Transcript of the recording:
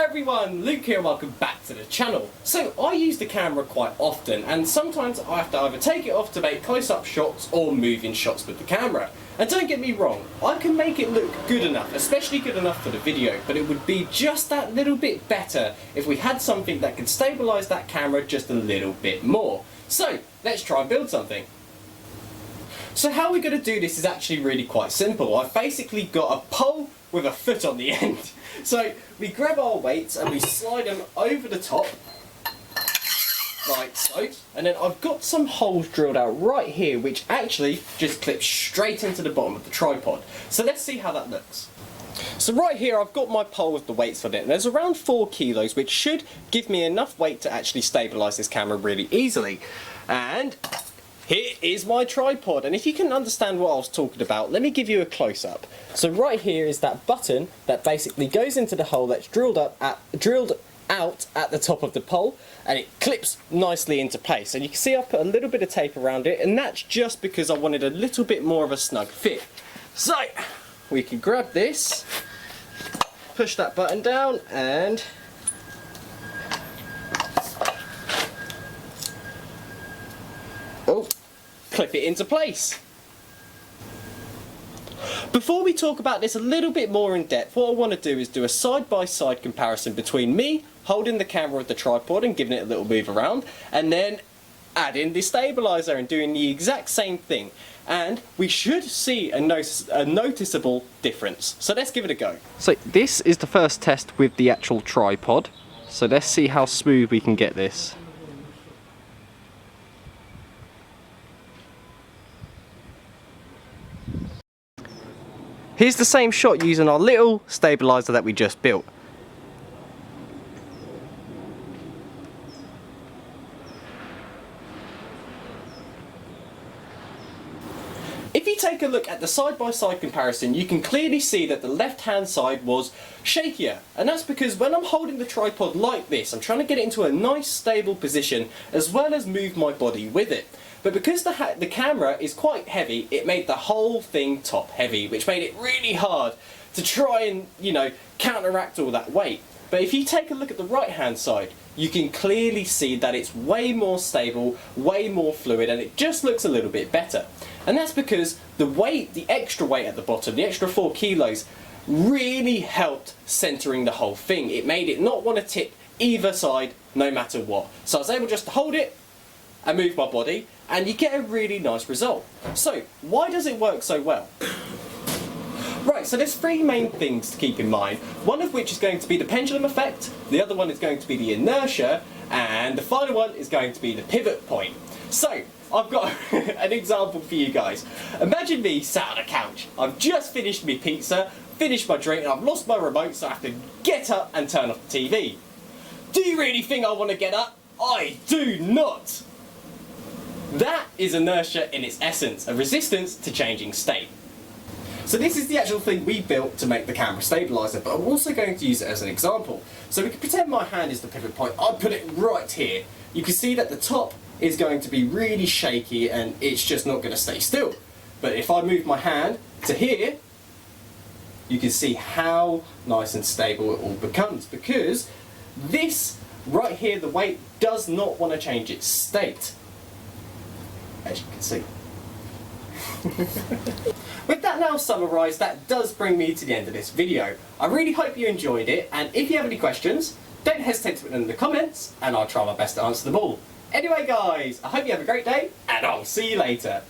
everyone, Luke here and welcome back to the channel. So I use the camera quite often and sometimes I have to either take it off to make close-up shots or moving shots with the camera. And don't get me wrong, I can make it look good enough, especially good enough for the video, but it would be just that little bit better if we had something that could stabilise that camera just a little bit more. So let's try and build something. So how we're going to do this is actually really quite simple. I've basically got a pole with a foot on the end. So we grab our weights and we slide them over the top, like so. And then I've got some holes drilled out right here which actually just clip straight into the bottom of the tripod. So let's see how that looks. So right here I've got my pole with the weights on it, and there's around 4 kilos, which should give me enough weight to actually stabilise this camera really easily. And here is my tripod, and if you can understand what I was talking about, let me give you a close-up. So right here is that button that basically goes into the hole that's drilled out at the top of the pole, and it clips nicely into place. And you can see I've put a little bit of tape around it, and that's just because I wanted a little bit more of a snug fit. So we can grab this, push that button down, and clip it into place. Before we talk about this a little bit more in depth, what I want to do is do a side-by-side comparison between me holding the camera with the tripod and giving it a little move around, and then adding the stabilizer and doing the exact same thing. And we should see a noticeable difference. So let's give it a go. So this is the first test with the actual tripod. So let's see how smooth we can get this. Here's the same shot using our little stabilizer that we just built. If you take a look at the side-by-side comparison, you can clearly see that the left-hand side was shakier. And that's because when I'm holding the tripod like this, I'm trying to get it into a nice stable position as well as move my body with it. But because the camera is quite heavy, it made the whole thing top heavy, which made it really hard to try and, counteract all that weight. But if you take a look at the right hand side, you can clearly see that it's way more stable, way more fluid, and it just looks a little bit better. And that's because the weight, the extra weight at the bottom, the extra 4 kilos, really helped centering the whole thing. It made it not want to tip either side no matter what. So I was able just to hold it and move my body, and you get a really nice result. So why does it work so well? Right, so there's 3 main things to keep in mind, one of which is going to be the pendulum effect, the other one is going to be the inertia, and the final one is going to be the pivot point. So I've got an example for you guys. Imagine me sat on a couch. I've just finished my pizza, finished my drink, and I've lost my remote, so I have to get up and turn off the TV. Do you really think I want to get up? I do not! That is inertia in its essence, a resistance to changing state. So this is the actual thing we built to make the camera stabiliser, but I'm also going to use it as an example. So we can pretend my hand is the pivot point. I'll put it right here. You can see that the top is going to be really shaky and it's just not going to stay still. But if I move my hand to here, you can see how nice and stable it all becomes, because this right here, the weight does not want to change its state, as you can see. With that now summarised, that does bring me to the end of this video. I really hope you enjoyed it, and if you have any questions, don't hesitate to put them in the comments and I'll try my best to answer them all. Anyway guys, I hope you have a great day and I'll see you later.